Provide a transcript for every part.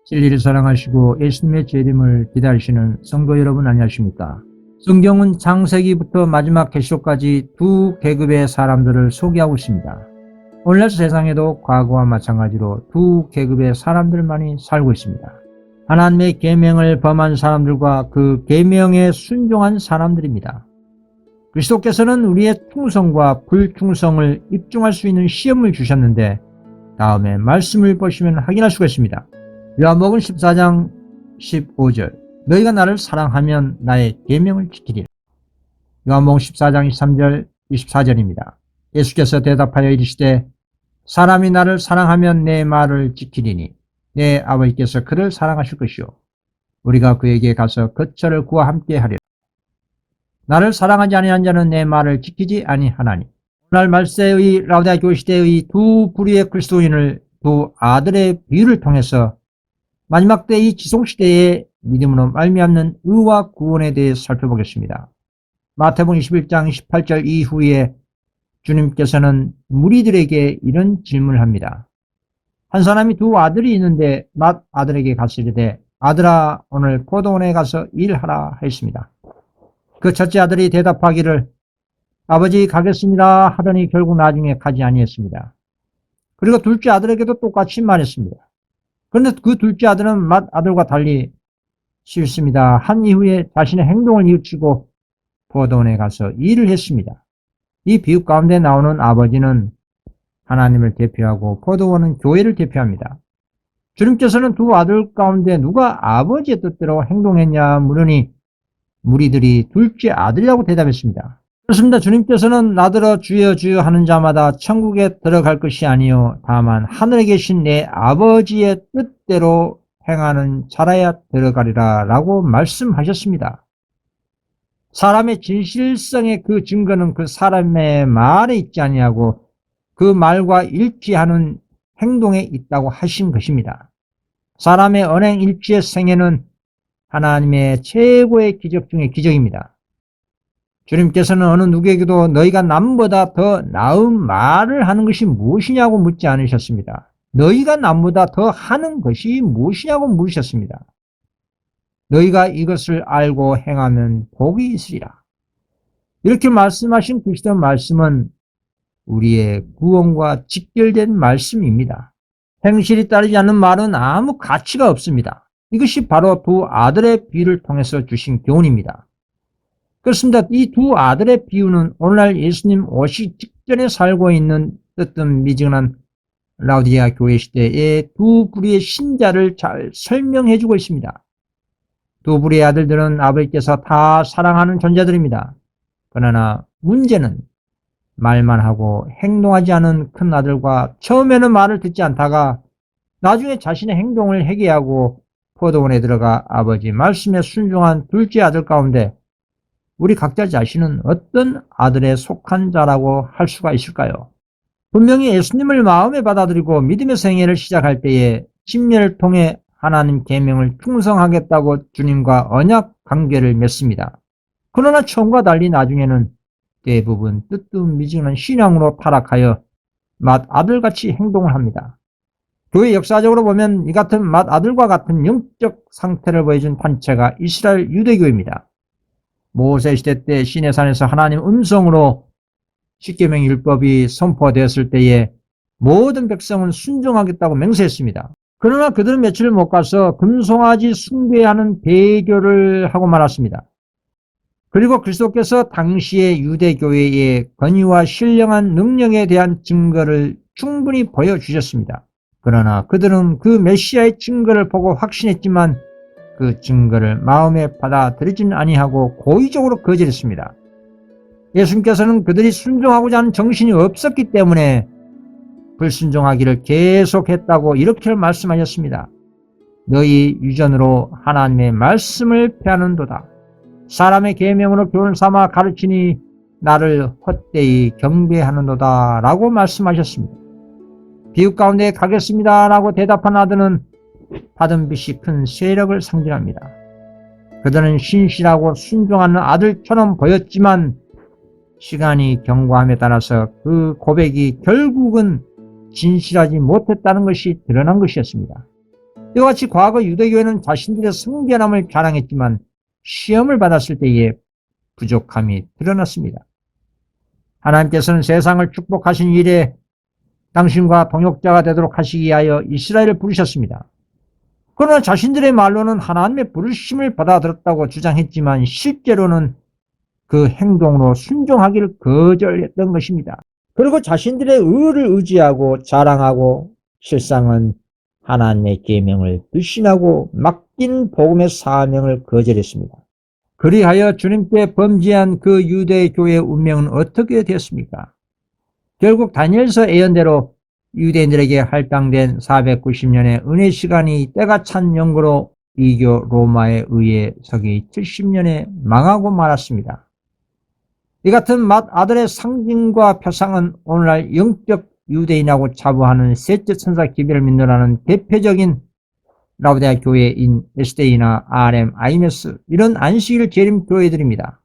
진리를 사랑하시고 예수님의 재림을 기다리시는 성도 여러분 안녕하십니까? 성경은 창세기부터 마지막 계시록까지 두 계급의 사람들을 소개하고 있습니다. 오늘날 세상에도 과거와 마찬가지로 두 계급의 사람들만이 살고 있습니다. 하나님의 계명을 범한 사람들과 그 계명에 순종한 사람들입니다. 그리스도께서는 우리의 충성과 불충성을 입증할 수 있는 시험을 주셨는데 다음에 말씀을 보시면 확인할 수가 있습니다. 요한복음 14장 15절 너희가 나를 사랑하면 나의 계명을 지키리라. 요한복음 14장 23절 24절입니다. 예수께서 대답하여 이르시되 사람이 나를 사랑하면 내 말을 지키리니 내 아버지께서 그를 사랑하실 것이요 우리가 그에게 가서 거처를 구하 함께 하리라. 나를 사랑하지 아니한 자는 내 말을 지키지 아니하나니. 오늘 말세의 라오디아 교회 시대의 두 부류의 그리스도인을 두 아들의 비유를 통해서 마지막 때 이 지속시대의 믿음으로 말미암는 의와 구원에 대해 살펴보겠습니다. 마태복음 21장 18절 이후에 주님께서는 무리들에게 이런 질문을 합니다. 한 사람이 두 아들이 있는데 맏 아들에게 가시되 아들아 오늘 포도원에 가서 일하라 했습니다. 그 첫째 아들이 대답하기를 아버지 가겠습니다 하더니 결국 나중에 가지 아니했습니다. 그리고 둘째 아들에게도 똑같이 말했습니다. 그런데 그 둘째 아들은 맏 아들과 달리 싫습니다. 한 이후에 자신의 행동을 뉘우치고 포도원에 가서 일을 했습니다. 이 비유 가운데 나오는 아버지는 하나님을 대표하고 포도원은 교회를 대표합니다. 주님께서는 두 아들 가운데 누가 아버지의 뜻대로 행동했냐 물으니 무리들이 둘째 아들이라고 대답했습니다. 그렇습니다. 주님께서는 나더러 주여 주여 하는 자마다 천국에 들어갈 것이 아니요 다만 하늘에 계신 내 아버지의 뜻대로 행하는 자라야 들어가리라 라고 말씀하셨습니다. 사람의 진실성의 그 증거는 그 사람의 말에 있지 아니하고 그 말과 일치하는 행동에 있다고 하신 것입니다. 사람의 언행 일치의 생애는 하나님의 최고의 기적 중의 기적입니다. 주님께서는 어느 누구에게도 너희가 남보다 더 나은 말을 하는 것이 무엇이냐고 묻지 않으셨습니다. 너희가 남보다 더 하는 것이 무엇이냐고 물으셨습니다. 너희가 이것을 알고 행하면 복이 있으리라. 이렇게 말씀하신 그리스도의 말씀은 우리의 구원과 직결된 말씀입니다. 행실이 따르지 않는 말은 아무 가치가 없습니다. 이것이 바로 두 아들의 비유를 통해서 주신 교훈입니다. 그렇습니다. 이 두 아들의 비유는 오늘날 예수님 오시기 직전에 살고 있는 뜨뜻미지근한 라오디아 교회 시대의 두 부류의 신자를 잘 설명해 주고 있습니다. 두 부류의 아들들은 아버지께서 다 사랑하는 존재들입니다. 그러나 문제는 말만 하고 행동하지 않은 큰 아들과 처음에는 말을 듣지 않다가 나중에 자신의 행동을 회개하고 포도원에 들어가 아버지 말씀에 순종한 둘째 아들 가운데 우리 각자 자신은 어떤 아들에 속한 자라고 할 수가 있을까요? 분명히 예수님을 마음에 받아들이고 믿음의 생애를 시작할 때에 침례를 통해 하나님 계명을 충성하겠다고 주님과 언약 관계를 맺습니다. 그러나 처음과 달리 나중에는 대부분 뜨뜻미지근한 신앙으로 타락하여 맏아들같이 행동을 합니다. 교회 역사적으로 보면 이 같은 맏아들과 같은 영적 상태를 보여준 단체가 이스라엘 유대교입니다. 모세 시대 때 시내산에서 하나님 음성으로 십계명 율법이 선포되었을 때에 모든 백성은 순종하겠다고 맹세했습니다. 그러나 그들은 며칠 못 가서 금송아지 숭배하는 배교를 하고 말았습니다. 그리고 그리스도께서 당시의 유대교회의 권위와 신령한 능력에 대한 증거를 충분히 보여주셨습니다. 그러나 그들은 그 메시아의 증거를 보고 확신했지만 그 증거를 마음에 받아들이지는 아니하고 고의적으로 거절했습니다. 예수님께서는 그들이 순종하고자 하는 정신이 없었기 때문에 불순종하기를 계속했다고 이렇게 말씀하셨습니다. 너희 유전으로 하나님의 말씀을 폐하는도다. 사람의 계명으로 교훈을 삼아 가르치니 나를 헛되이 경배하는도다 라고 말씀하셨습니다. 비유 가운데 가겠습니다 라고 대답한 아들은 받은 빚이 큰 세력을 상징합니다. 그들은 신실하고 순종하는 아들처럼 보였지만 시간이 경과함에 따라서 그 고백이 결국은 진실하지 못했다는 것이 드러난 것이었습니다. 이와 같이 과거 유대교회는 자신들의 성결함을 자랑했지만 시험을 받았을 때에 부족함이 드러났습니다. 하나님께서는 세상을 축복하신 일에 당신과 동역자가 되도록 하시기 위하여 이스라엘을 부르셨습니다. 그러나 자신들의 말로는 하나님의 부르심을 받아들였다고 주장했지만 실제로는 그 행동으로 순종하기를 거절했던 것입니다. 그리고 자신들의 의를 의지하고 자랑하고 실상은 하나님의 계명을 불신하고 맡긴 복음의 사명을 거절했습니다. 그리하여 주님께 범죄한 그 유대 교회의 운명은 어떻게 되었습니까? 결국 다니엘서 예언대로 유대인들에게 할당된 490년의 은혜 시간이 때가 찬 영구로 이교 로마에 의해 서기 70년에 망하고 말았습니다. 이 같은 맏아들의 상징과 표상은 오늘날 영적 유대인하고 자부하는 셋째 천사 기별을 믿노라는 대표적인 라오디아 교회인 SDA나 RM, IMS 이런 안식일 재림 교회들입니다.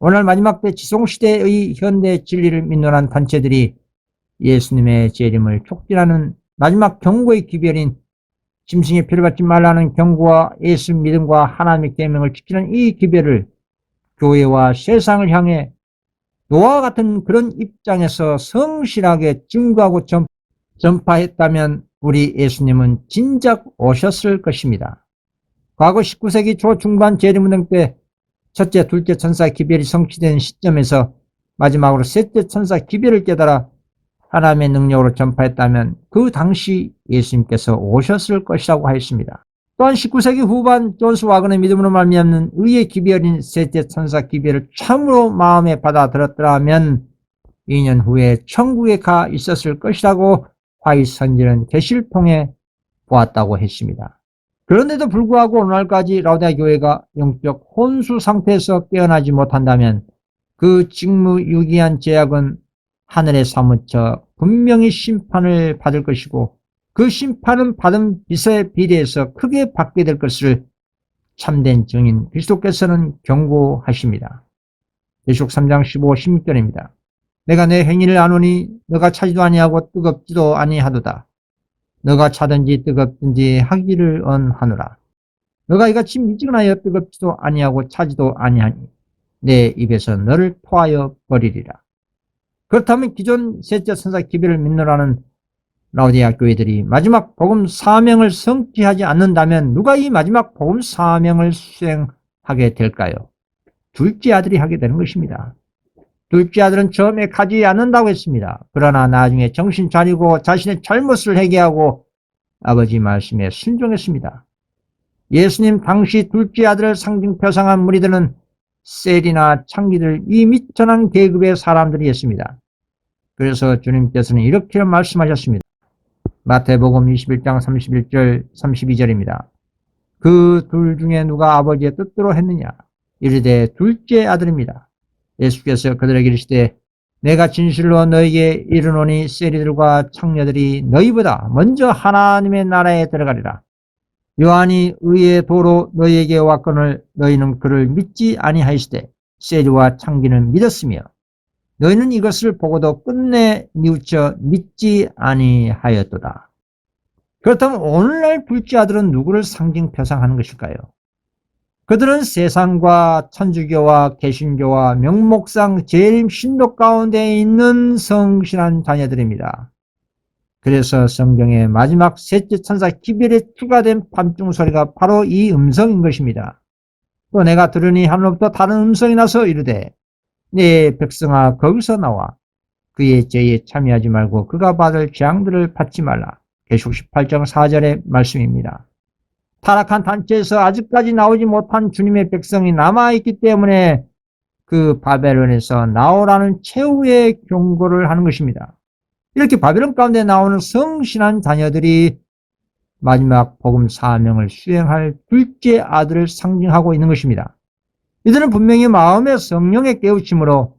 오늘 마지막 때 지성시대의 현대 진리를 믿노란 단체들이 예수님의 재림을 촉진하는 마지막 경고의 기별인 짐승의 피를 받지 말라는 경고와 예수 믿음과 하나님의 계명을 지키는 이 기별을 교회와 세상을 향해 노아와 같은 그런 입장에서 성실하게 증거하고 전파했다면 우리 예수님은 진작 오셨을 것입니다. 과거 19세기 초중반 재림운동 때 첫째, 둘째 천사 기별이 성취된 시점에서 마지막으로 셋째 천사 기별을 깨달아 하나님의 능력으로 전파했다면 그 당시 예수님께서 오셨을 것이라고 하였습니다. 또한 19세기 후반 존스 와건의 믿음으로 말미암는 의의 기별인 셋째 천사 기별을 참으로 마음에 받아들였더라면 2년 후에 천국에 가 있었을 것이라고 화이 선지는 계시를 통해 보았다고 했습니다. 그런데도 불구하고 오늘날까지 라오디아 교회가 영적 혼수 상태에서 깨어나지 못한다면 그 직무유기한 죄악은 하늘에 사무쳐 분명히 심판을 받을 것이고 그 심판은 받은 빚에 비례해서 크게 받게 될 것을 참된 증인 그리스도께서는 경고하십니다. 계시록 3장 15, 16절입니다. 내가 내 행위를 아노니 너가 차지도 아니하고 뜨겁지도 아니하도다. 너가 차든지 뜨겁든지 하기를 언하노라. 너가 이같이 미지근하여 뜨겁지도 아니하고 차지도 아니하니 내 입에서 너를 토하여 버리리라. 그렇다면 기존 셋째 천사 기별을 믿노라는 라오디아 교회들이 마지막 복음 사명을 성취하지 않는다면 누가 이 마지막 복음 사명을 수행하게 될까요? 둘째 아들이 하게 되는 것입니다. 둘째 아들은 처음에 가지 않는다고 했습니다. 그러나 나중에 정신 차리고 자신의 잘못을 회개하고 아버지 말씀에 순종했습니다. 예수님 당시 둘째 아들을 상징 표상한 무리들은 셀이나 창기들 이 미천한 계급의 사람들이었습니다. 그래서 주님께서는 이렇게 말씀하셨습니다. 마태복음 21장 31절 32절입니다. 그 둘 중에 누가 아버지의 뜻대로 했느냐? 이르되 둘째 아들입니다. 예수께서 그들에게 이르시되 내가 진실로 너희에게 이르노니 세리들과 창녀들이 너희보다 먼저 하나님의 나라에 들어가리라. 요한이 의의 도로 너희에게 왔거늘 너희는 그를 믿지 아니하시되 세리와 창기는 믿었으며 너희는 이것을 보고도 끝내 뉘우쳐 믿지 아니하였도다. 그렇다면 오늘날 둘째 아들은 누구를 상징 표상하는 것일까요? 그들은 세상과 천주교와 개신교와 명목상 재림 신도 가운데 있는 성실한 자녀들입니다. 그래서 성경의 마지막 셋째 천사 기별에 추가된 밤중 소리가 바로 이 음성인 것입니다. 또 내가 들으니 하늘로부터 다른 음성이 나서 이르되 네 백성아 거기서 나와 그의 죄에 참여하지 말고 그가 받을 재앙들을 받지 말라. 계시록 18장 4절의 말씀입니다. 타락한 단체에서 아직까지 나오지 못한 주님의 백성이 남아있기 때문에 그 바벨론에서 나오라는 최후의 경고를 하는 것입니다. 이렇게 바벨론 가운데 나오는 성실한 자녀들이 마지막 복음 사명을 수행할 둘째 아들을 상징하고 있는 것입니다. 이들은 분명히 마음의 성령의 깨우침으로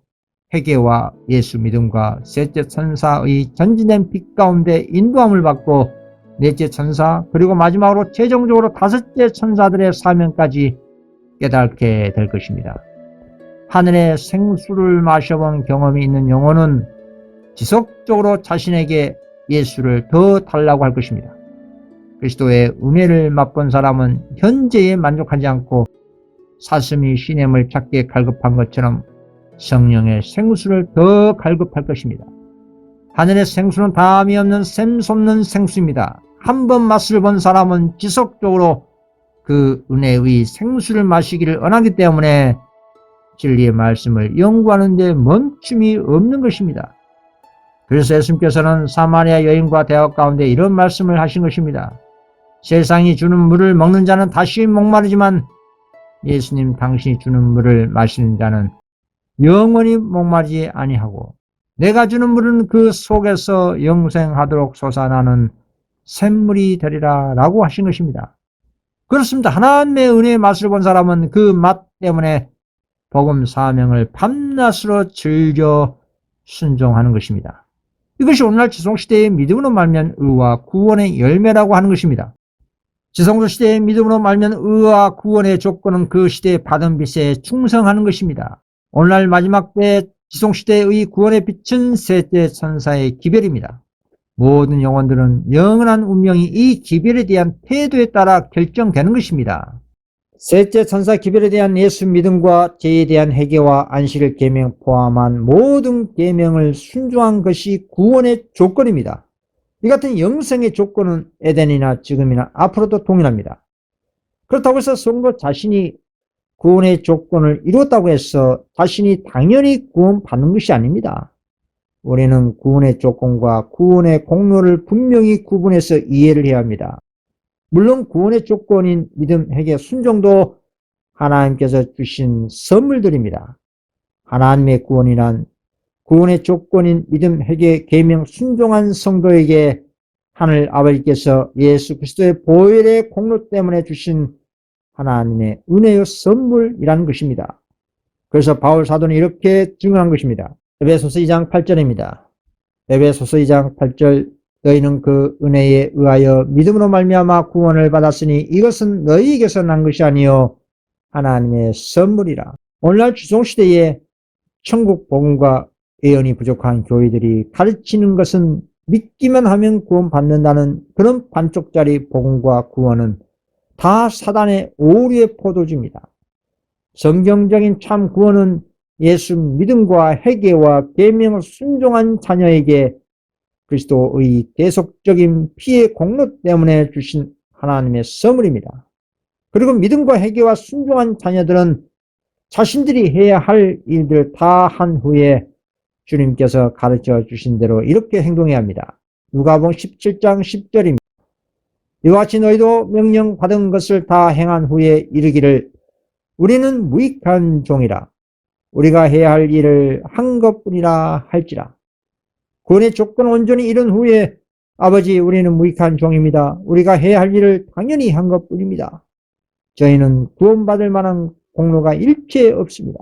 회개와 예수 믿음과 셋째 천사의 전진된 빛 가운데 인도함을 받고 넷째 천사 그리고 마지막으로 최종적으로 다섯째 천사들의 사명까지 깨닫게 될 것입니다. 하늘의 생수를 마셔본 경험이 있는 영혼은 지속적으로 자신에게 예수를 더 달라고 할 것입니다. 그리스도의 은혜를 맛본 사람은 현재에 만족하지 않고 사슴이 시냇을 찾기에 갈급한 것처럼 성령의 생수를 더 갈급할 것입니다. 하늘의 생수는 담이 없는 샘솟는 생수입니다. 한 번 맛을 본 사람은 지속적으로 그 은혜의 생수를 마시기를 원하기 때문에 진리의 말씀을 연구하는 데 멈춤이 없는 것입니다. 그래서 예수님께서는 사마리아 여인과 대화 가운데 이런 말씀을 하신 것입니다. 세상이 주는 물을 먹는 자는 다시 목마르지만 예수님 당신이 주는 물을 마시는 자는 영원히 목마르지 아니하고 내가 주는 물은 그 속에서 영생하도록 솟아나는 샘물이 되리라 라고 하신 것입니다. 그렇습니다. 하나님의 은혜의 맛을 본 사람은 그 맛 때문에 복음 사명을 밤낮으로 즐겨 순종하는 것입니다. 이것이 오늘날 지성시대의 믿음으로 말면 의와 구원의 열매라고 하는 것입니다. 지성시대의 믿음으로 말면 의와 구원의 조건은 그 시대에 받은 빛에 충성하는 것입니다. 오늘날 마지막 때 지성시대의 구원의 빛은 셋째 천사의 기별입니다. 모든 영혼들은 영원한 운명이 이 기별에 대한 태도에 따라 결정되는 것입니다. 셋째 천사 기별에 대한 예수 믿음과 죄에 대한 회개와 안식일 계명 포함한 모든 계명을 순종한 것이 구원의 조건입니다. 이 같은 영생의 조건은 에덴이나 지금이나 앞으로도 동일합니다. 그렇다고 해서 성도 자신이 구원의 조건을 이뤘다고 해서 자신이 당연히 구원받는 것이 아닙니다. 우리는 구원의 조건과 구원의 공로를 분명히 구분해서 이해를 해야 합니다. 물론 구원의 조건인 믿음, 회개, 순종도 하나님께서 주신 선물들입니다. 하나님의 구원이란 구원의 조건인 믿음, 회개, 계명, 순종한 성도에게 하늘 아버지께서 예수 그리스도의 보혈의 공로 때문에 주신 하나님의 은혜의 선물이라는 것입니다. 그래서 바울 사도는 이렇게 증언한 것입니다. 에베소서 2장 8절입니다. 에베소서 2장 8절 너희는 그 은혜에 의하여 믿음으로 말미암아 구원을 받았으니 이것은 너희에게서 난 것이 아니요 하나님의 선물이라. 오늘날 주송시대에 천국 복음과 예언이 부족한 교회들이 가르치는 것은 믿기만 하면 구원받는다는 그런 반쪽짜리 복음과 구원은 다 사단의 오류의 포도주입니다. 성경적인 참 구원은 예수 믿음과 회개와 계명을 순종한 자녀에게 그리스도의 계속적인 피의 공로 때문에 주신 하나님의 선물입니다. 그리고 믿음과 회개와 순종한 자녀들은 자신들이 해야 할 일들 다 한 후에 주님께서 가르쳐 주신 대로 이렇게 행동해야 합니다. 누가복음 17장 10절입니다. 이와 같이 너희도 명령받은 것을 다 행한 후에 이르기를 우리는 무익한 종이라 우리가 해야 할 일을 한 것뿐이라 할지라. 구원의 조건을 온전히 이룬 후에 아버지 우리는 무익한 종입니다. 우리가 해야 할 일을 당연히 한 것뿐입니다. 저희는 구원받을 만한 공로가 일체 없습니다.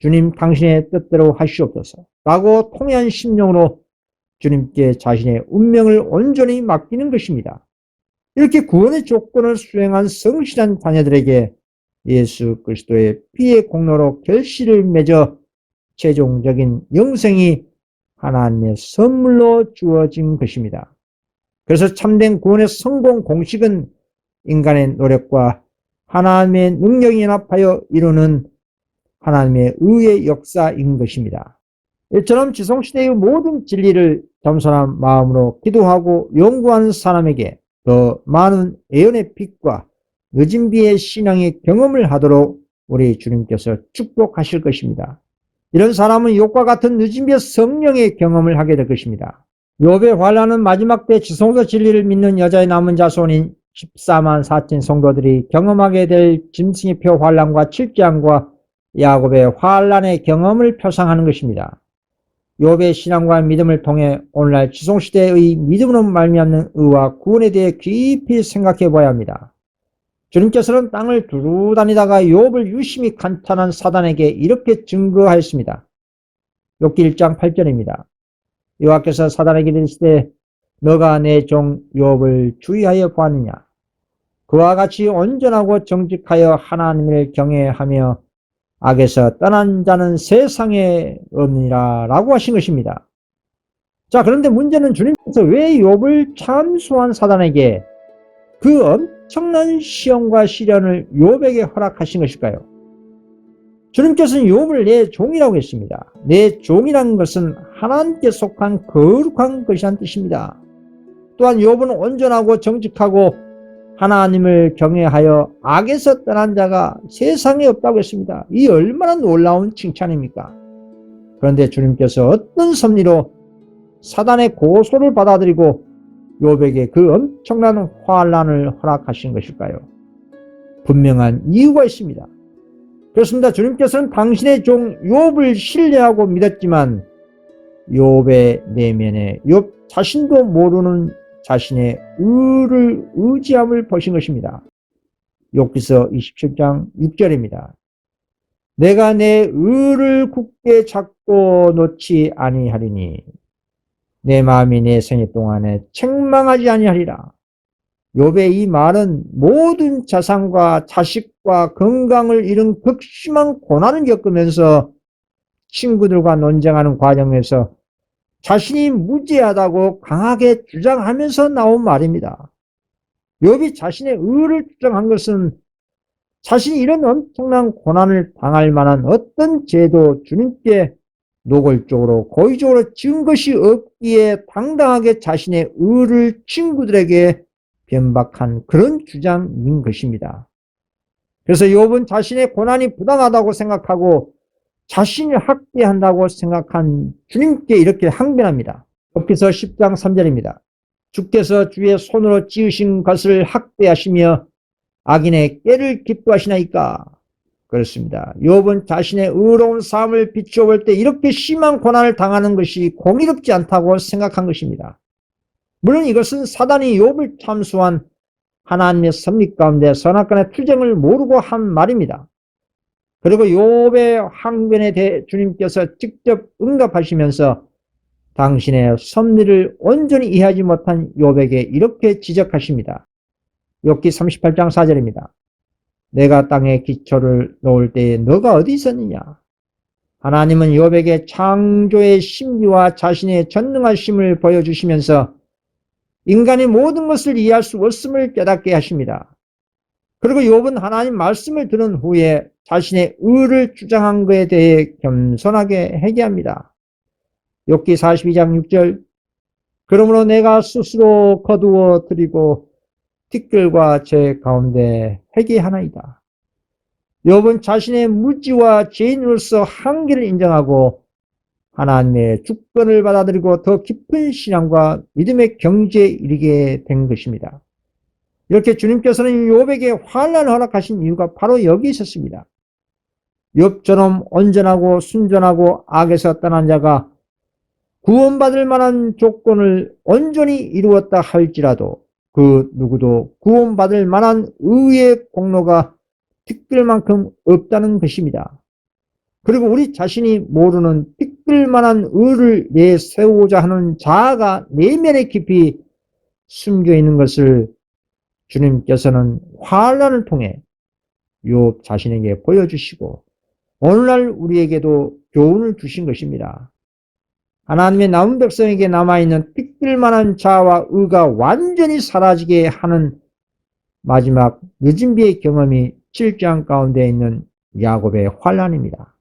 주님 당신의 뜻대로 하시옵소서 라고 통회한 심령으로 주님께 자신의 운명을 온전히 맡기는 것입니다. 이렇게 구원의 조건을 수행한 성실한 자녀들에게 예수 그리스도의 피의 공로로 결실을 맺어 최종적인 영생이 하나님의 선물로 주어진 것입니다. 그래서 참된 구원의 성공 공식은 인간의 노력과 하나님의 능력이 연합하여 이루는 하나님의 의의 역사인 것입니다. 이처럼 지성시대의 모든 진리를 겸손한 마음으로 기도하고 연구하는 사람에게 더 많은 예언의 빛과 늦은 비의 신앙의 경험을 하도록 우리 주님께서 축복하실 것입니다. 이런 사람은 욥과 같은 늦은 비의 성령의 경험을 하게 될 것입니다. 욥의 환난은 마지막 때 지성소 진리를 믿는 여자의 남은 자손인 14만 4천 성도들이 경험하게 될 짐승의 표 환난과 칠재앙과 야곱의 환난의 경험을 표상하는 것입니다. 욥의 신앙과 믿음을 통해 오늘날 지성시대의 믿음으로 말미암는 의와 구원에 대해 깊이 생각해 봐야 합니다. 주님께서는 땅을 두루 다니다가 욥을 유심히 간탄한 사단에게 이렇게 증거하였습니다. 욥기 1장 8절입니다. 여호와께서 사단에게 이르시되 너가 내 종 욥을 주의하여 보았느냐. 그와 같이 온전하고 정직하여 하나님을 경외하며 악에서 떠난 자는 세상에 없느니라 라고 하신 것입니다. 자, 그런데 문제는 주님께서 왜 욥을 참수한 사단에게 그 엄청난 시험과 시련을 욥에게 허락하신 것일까요? 주님께서는 욥을 내 종이라고 했습니다. 내 종이라는 것은 하나님께 속한 거룩한 것이란 뜻입니다. 또한 욥은 온전하고 정직하고 하나님을 경외하여 악에서 떠난 자가 세상에 없다고 했습니다. 이 얼마나 놀라운 칭찬입니까? 그런데 주님께서 어떤 섭리로 사단의 고소를 받아들이고 욥에게 그 엄청난 환난을 허락하신 것일까요? 분명한 이유가 있습니다. 그렇습니다. 주님께서는 당신의 종 욥을 신뢰하고 믿었지만 욥의 내면에 욥 자신도 모르는 자신의 의를 의지함을 보신 것입니다. 욥기서 27장 6절입니다. 내가 내 의를 굳게 잡고 놓지 아니하리니 내 마음이 내 생애 동안에 책망하지 아니하리라. 욥의 이 말은 모든 자산과 자식과 건강을 잃은 극심한 고난을 겪으면서 친구들과 논쟁하는 과정에서 자신이 무죄하다고 강하게 주장하면서 나온 말입니다. 욥이 자신의 의를 주장한 것은 자신이 이런 엄청난 고난을 당할 만한 어떤 죄도 주님께 노골적으로 고의적으로 지은 것이 없기에 당당하게 자신의 의를 친구들에게 변박한 그런 주장인 것입니다. 그래서 욥은 자신의 고난이 부당하다고 생각하고 자신을 학대한다고 생각한 주님께 이렇게 항변합니다. 욥기서 10장 3절입니다. 주께서 주의 손으로 지으신 것을 학대하시며 악인의 꾀를 기뻐하시나이까? 그렇습니다. 욥은 자신의 의로운 삶을 비추어 볼 때 이렇게 심한 고난을 당하는 것이 공의롭지 않다고 생각한 것입니다. 물론 이것은 사단이 욥을 참수한 하나님의 섭리 가운데 선악간의 투쟁을 모르고 한 말입니다. 그리고 욥의 항변에 대해 주님께서 직접 응답하시면서 당신의 섭리를 온전히 이해하지 못한 욥에게 이렇게 지적하십니다. 욥기 38장 4절입니다. 내가 땅에 기초를 놓을 때에 너가 어디 있었느냐? 하나님은 욥에게 창조의 신비와 자신의 전능하심을 보여주시면서 인간이 모든 것을 이해할 수 없음을 깨닫게 하십니다. 그리고 욥은 하나님 말씀을 들은 후에 자신의 의를 주장한 것에 대해 겸손하게 회개합니다. 욥기 42장 6절 그러므로 내가 스스로 거두어 드리고 티끌과 제 가운데 회개하나이다. 욥은 자신의 무지와 죄인으로서 한계를 인정하고 하나님의 주권을 받아들이고 더 깊은 신앙과 믿음의 경지에 이르게 된 것입니다. 이렇게 주님께서는 욥에게 환난을 허락하신 이유가 바로 여기 있었습니다. 욥처럼 온전하고 순전하고 악에서 떠난 자가 구원받을 만한 조건을 온전히 이루었다 할지라도 그 누구도 구원받을 만한 의의 공로가 티끌만큼 없다는 것입니다. 그리고 우리 자신이 모르는 티끌만한 의를 내세우고자 하는 자아가 내면에 깊이 숨겨 있는 것을 주님께서는 환난을 통해 욥 자신에게 보여주시고 오늘날 우리에게도 교훈을 주신 것입니다. 하나님의 남은 백성에게 남아있는 티끌만한 자아와 의가 완전히 사라지게 하는 마지막 늦은 비의 경험이 7장 가운데 있는 야곱의 환난입니다.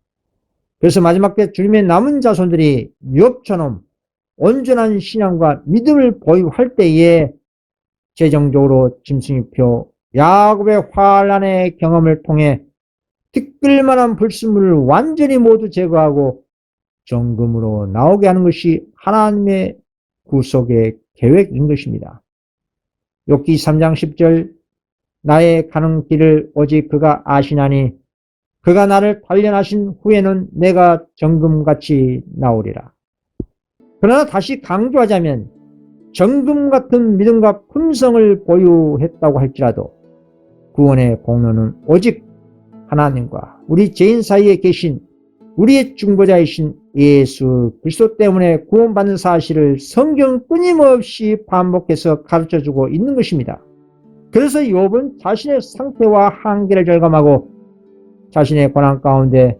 그래서 마지막 때 주님의 남은 자손들이 욥처럼 온전한 신앙과 믿음을 보유할 때에 최종적으로 짐승이표 야곱의 환난의 경험을 통해 티끌만한 불순물을 완전히 모두 제거하고 정금으로 나오게 하는 것이 하나님의 구속의 계획인 것입니다. 욥기 3장 10절 나의 가는 길을 오직 그가 아시나니 그가 나를 단련하신 후에는 내가 정금같이 나오리라. 그러나 다시 강조하자면 정금 같은 믿음과 품성을 보유했다고 할지라도 구원의 공로는 오직 하나님과 우리 죄인 사이에 계신 우리의 중보자이신 예수 그리스도 때문에 구원받는 사실을 성경 끊임없이 반복해서 가르쳐주고 있는 것입니다. 그래서 욥은 자신의 상태와 한계를 절감하고 자신의 고난 가운데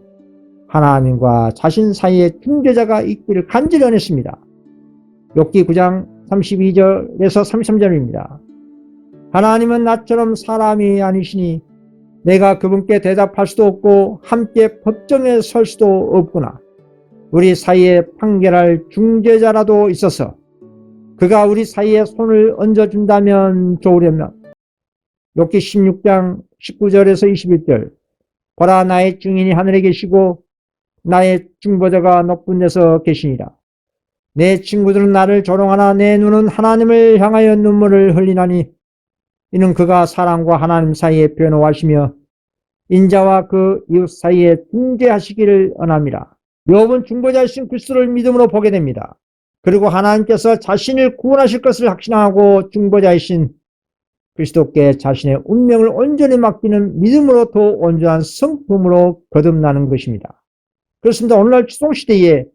하나님과 자신 사이에 중재자가 있기를 간절히 원했습니다. 욥기 9장 32절에서 33절입니다. 하나님은 나처럼 사람이 아니시니 내가 그분께 대답할 수도 없고 함께 법정에 설 수도 없구나. 우리 사이에 판결할 중재자라도 있어서 그가 우리 사이에 손을 얹어준다면 좋으려면. 욥기 16장 19절에서 21절. 보라, 나의 증인이 하늘에 계시고 나의 중보자가 높은 데서 계시니라. 내 친구들은 나를 조롱하나 내 눈은 하나님을 향하여 눈물을 흘리나니 이는 그가 사람과 하나님 사이에 변호하시며 인자와 그 이웃 사이에 중재하시기를 원함이라. 욥은 중보자이신 그리스도를 믿음으로 보게 됩니다. 그리고 하나님께서 자신을 구원하실 것을 확신하고 중보자이신 그리스도께 자신의 운명을 온전히 맡기는 믿음으로 더 온전한 성품으로 거듭나는 것입니다. 그렇습니다. 오늘날 추동시대에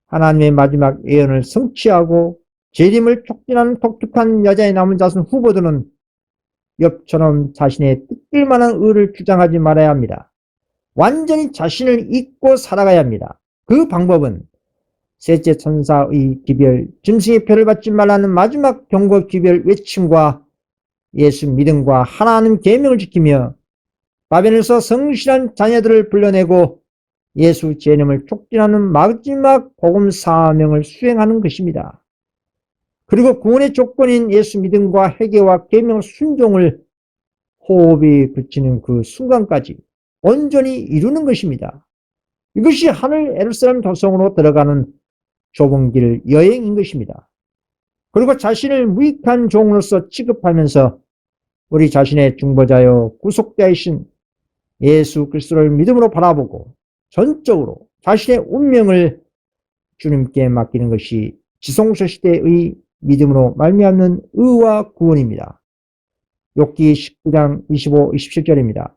하나님의 마지막 예언을 성취하고 재림을 촉진하는 독특한 여자의 남은 자손 후보들은 욥처럼 자신의 뜯길 만한 의를 주장하지 말아야 합니다. 완전히 자신을 잊고 살아가야 합니다. 그 방법은 셋째 천사의 기별, 짐승의 표를 받지 말라는 마지막 경고 기별 외침과 예수 믿음과 하나님 계명을 지키며 바벨에서 성실한 자녀들을 불러내고 예수 재림을 촉진하는 마지막 복음 사명을 수행하는 것입니다. 그리고 구원의 조건인 예수 믿음과 회개와 계명 순종을 호흡이 그치는 그 순간까지 온전히 이루는 것입니다. 이것이 하늘 예루살렘 도성으로 들어가는 좁은 길 여행인 것입니다. 그리고 자신을 무익한 종으로서 취급하면서 우리 자신의 중보자요 구속자이신 예수 그리스도를 믿음으로 바라보고 전적으로 자신의 운명을 주님께 맡기는 것이 지성소 시대의 믿음으로 말미암는 의와 구원입니다. 욥기 19장 25, 27절입니다.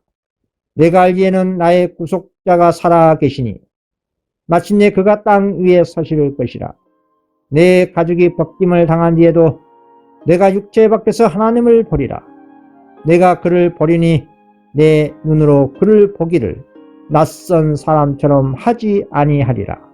내가 알기에는 나의 구속자가 살아 계시니 마침내 그가 땅 위에 서실 것이라. 내 가족이 벗김을 당한 뒤에도 내가 육체 밖에서 하나님을 보리라. 내가 그를 보리니 내 눈으로 그를 보기를 낯선 사람처럼 하지 아니하리라.